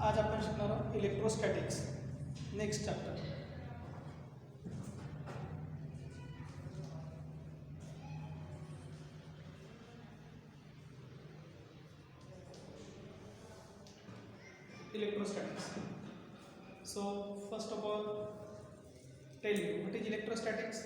आज आपण शिकणार आहोत electrostatics next chapter. Electrostatics. So first of all, tell me what is electrostatics.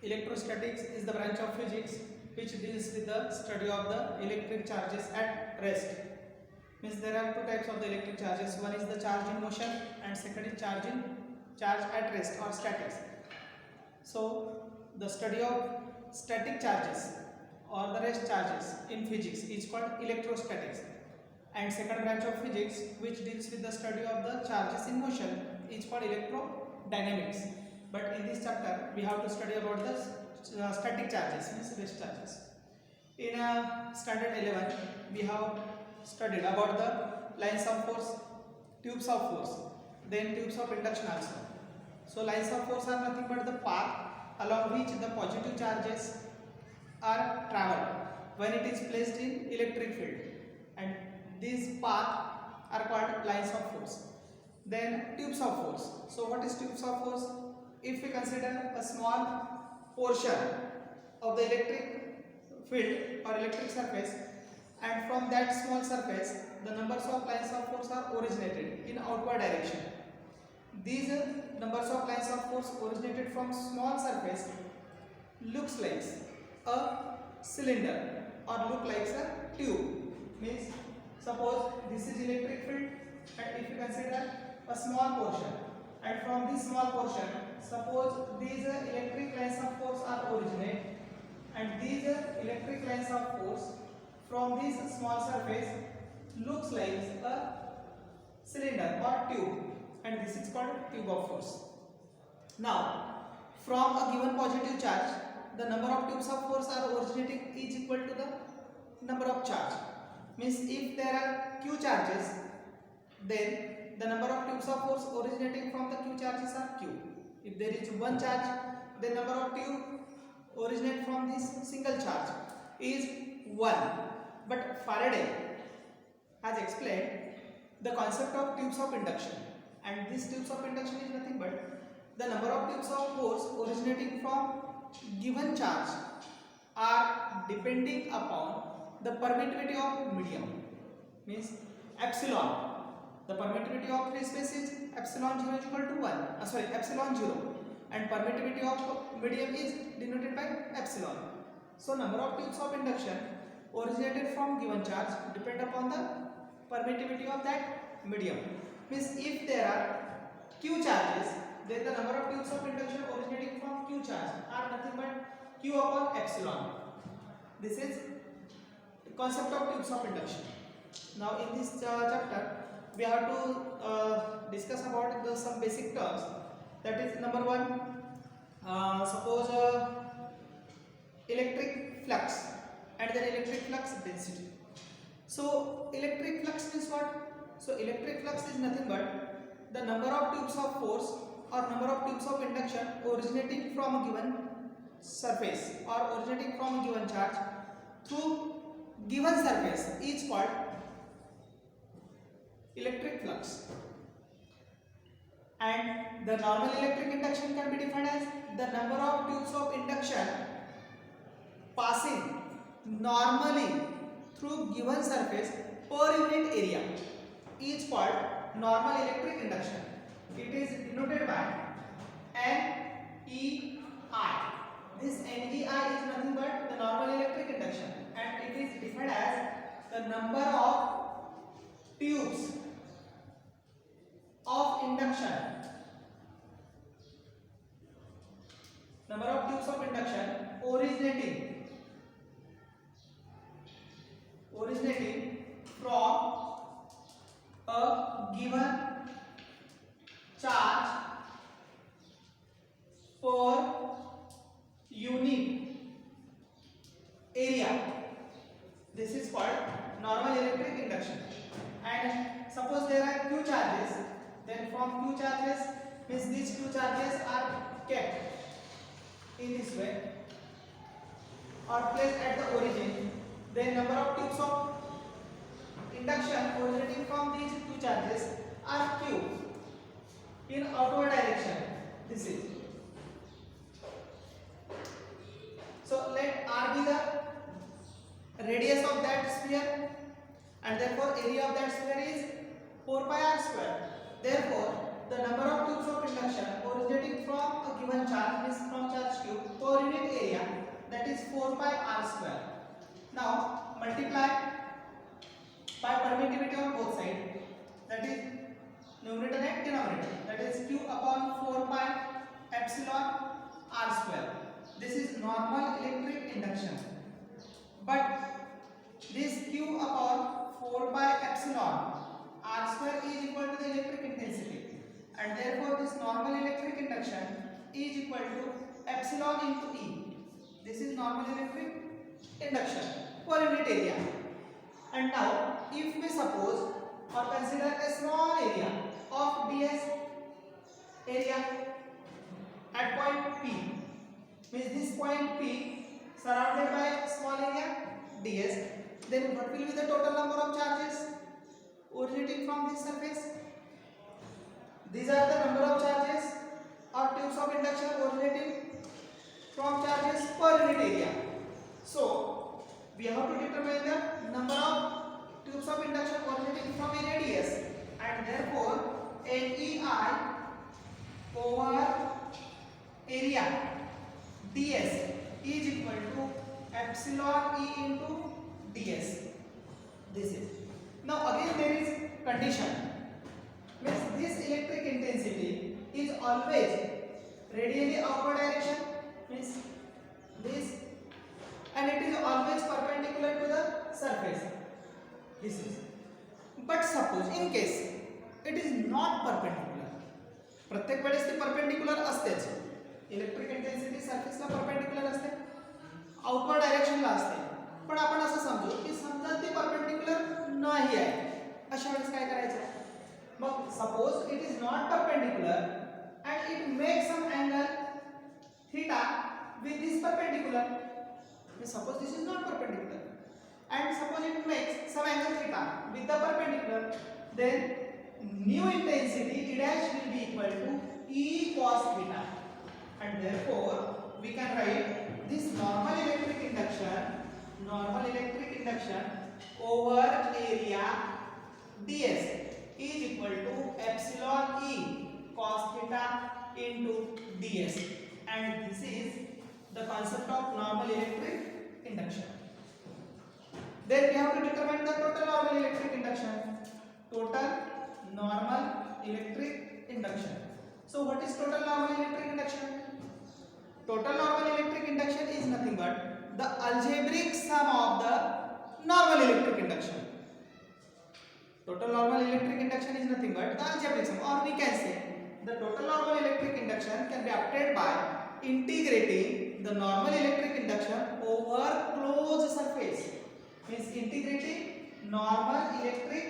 Electrostatics is the branch of physics which deals with the study of the electric charges at rest. Means there are two types of the electric charges. One is the charge in motion and second is charge at rest or statics. So the study of static charges or the rest charges in physics is called electrostatics. And second branch of physics which deals with the study of the charges in motion is called electrodynamics. But in this chapter we have to study about the static charges, means rest charges. In standard 11 we have studied about the lines of force, tubes of force, then tubes of induction also. So lines of force are nothing but the path along which the positive charges are traveled when it is placed in electric field, and these paths are called lines of force. Then tubes of force. So what is tubes of force? If we consider a small portion of the electric field or electric surface, and from that small surface the numbers of lines of force are originated in outward direction. These numbers of lines of force originated from small surface looks like a cylinder or look like a tube. Means suppose this is electric field, and if you consider a small portion, and from this small portion suppose these electric lines of force are originate, and these electric lines of force from this small surface looks like a cylinder or tube, and this is called tube of force. Now from a given positive charge the number of tubes of force are originating is equal to the number of charge. Means if there are q charges, then the number of tubes of force originating from the q charges are q. If there is one charge, the number of tube originate from this single charge is 1. But Faraday has explained the concept of tubes of induction, and this tubes of induction is nothing but the number of tubes of force originating from given charge are depending upon the permittivity of medium. Means epsilon, the permittivity of free space is epsilon 0 is equal to 1, epsilon 0, and permittivity of medium is denoted by epsilon. So number of tubes of induction originated from given charge depend upon the permittivity of that medium. Means if there are q charges, then the number of tubes of induction originating from q charge are nothing but q upon epsilon. This is the concept of tubes of induction. Now in this chapter we have to discuss about some basic terms. That is number 1, suppose electric flux and then electric flux density. So electric flux means what? So electric flux is nothing but the number of tubes of force or number of tubes of induction originating from a given surface or originating from a given charge through given surface is called electric flux. And the normal electric induction can be defined as the number of tubes of induction passing normally through given surface per unit area is called normal electric induction. It is denoted by NEI. This NEI is nothing but the normal electric induction, and it is defined as the number of tubes of induction. Number of tubes of induction originating from a given charge per unit area. This is called normal electric induction. And suppose there are q charges, then from q charges means these q charges are kept in this way or placed at the origin, then number of tubes of induction originating from these two charges are q in outward direction. This is, so let r be the radius of that sphere, and therefore area of that sphere is 4 pi r square. Therefore the number of tubes of induction originating from a given charge means from charge q per unit area, that is 4 pi r square. Now multiply by permittivity on both sides, that is numerator and denominator, that is q upon 4 pi epsilon r square. This is normal electric induction, but this q upon 4 pi epsilon r square is equal to the electric intensity, and therefore this normal electric induction is equal to epsilon into E. This is normal electric induction per unit area. And now if we suppose or consider a small area of ds area at point P, means this point P surrounded by small area ds, then what will be the total number of charges originating from this surface? These are the number of charges or tubes of induction originating from charges per unit area. So we have to determine the number of tubes of induction originating from a radius, and therefore NEI over area ds is equal to epsilon E into ds. This is, now again there is condition, means this electric intensity is always radially outward direction, means this, and it is always perpendicular to the surface. This is, but suppose in case it is not perpendicular, प्रत्येक वेळेस ती perpendicular असतेच, electric intensity सरफेसला perpendicular असते, outward डायरेक्शनला असते, पण आपण असं समजू की समजा ती परपेंडिकुलर नाही आहे, अशा वेळेस काय करायचं? मग suppose it is not perpendicular and it makes some angle theta with this perpendicular. Suppose this is not perpendicular and suppose it makes some angle theta with the perpendicular, then new intensity E dash will be equal to E cos theta, and therefore we can write this normal electric induction over area ds is equal to epsilon E cos theta into ds, and this is the concept of normal electric induction. Then we have to determine the total normal electric induction. Total normal electric induction. So what is total normal electric induction? Total normal electric induction is nothing but the algebraic sum of the normal electric induction. Total normal electric induction is nothing but the algebraic sum, or we can say the total normal electric induction can be obtained by integrating the normal electric induction over closed surface, means integrating normal electric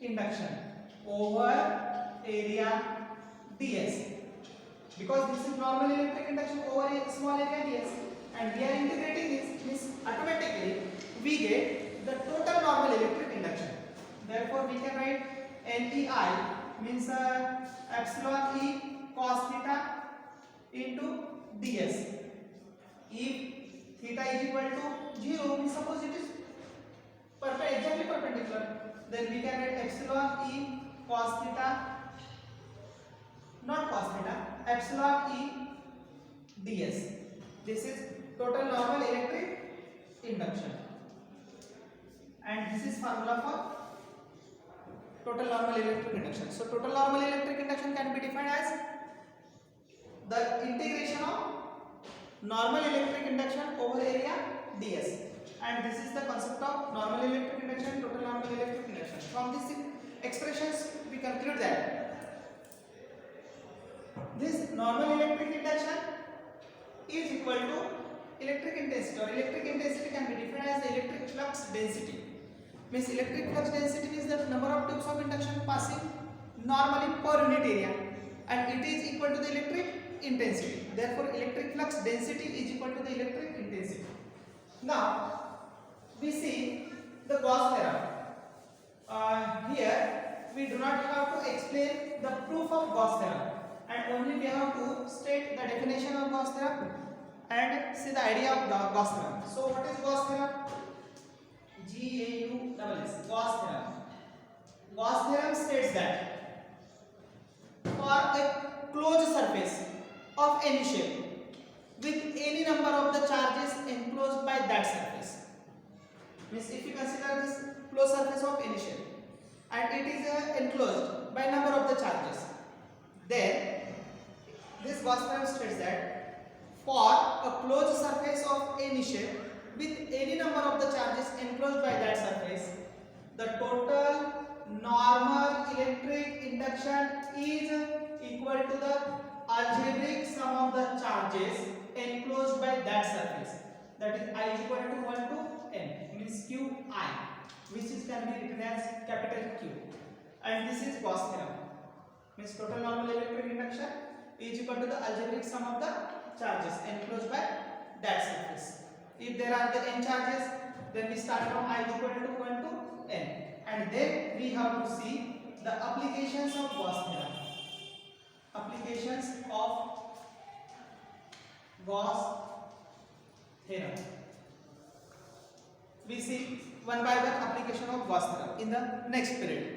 induction over area ds, because this is normal electric induction over a small area ds, and we are integrating this, means automatically we get the total normal electric induction. Therefore we can write NEI means epsilon E cos theta into ds. If theta is equal to 0, we suppose it is exactly perpendicular, then we can write epsilon E cos theta, not cos theta, epsilon E ds. This is total normal electric induction, and this is formula for total normal electric induction. So total normal electric induction can be defined as the integration of normal electric induction over area ds, and this is the concept of normal electric induction, total normal electric induction. From these expressions we conclude that this normal electric induction is equal to electric intensity, or electric intensity can be defined as the electric flux density. Means electric flux density is the number of tubes of induction passing normally per unit area, and it is equal to the electric intensity. Therefore electric flux density is equal to the electric intensity. Now we see the Gauss theorem. here we do not have to explain the proof of Gauss theorem, and only we have to state the definition of Gauss theorem and see the idea of the Gauss theorem. So what is Gauss theorem? G-A-U-S-S, Gauss theorem. Gauss theorem states that for a closed surface of any shape with any number of the charges enclosed by that surface, means if you consider this closed surface of any shape and it is enclosed by number of the charges, then this Gauss theorem states that for a closed surface of any shape with any number of the charges enclosed by that surface, the total normal electric induction is equal to the algebraic sum of the charges enclosed by that surface, that is I is equal to 1 to n, means Qi, which is can be written as capital Q, and this is Gauss theorem, means total normal electric induction is equal to the algebraic sum of the charges enclosed by that surface. If there are the n charges, then we start from I is equal to 1 to n, and then we have to see the applications of Gauss theorem. Applications of Gauss theorem. We see one by one application of Gauss theorem in the next period.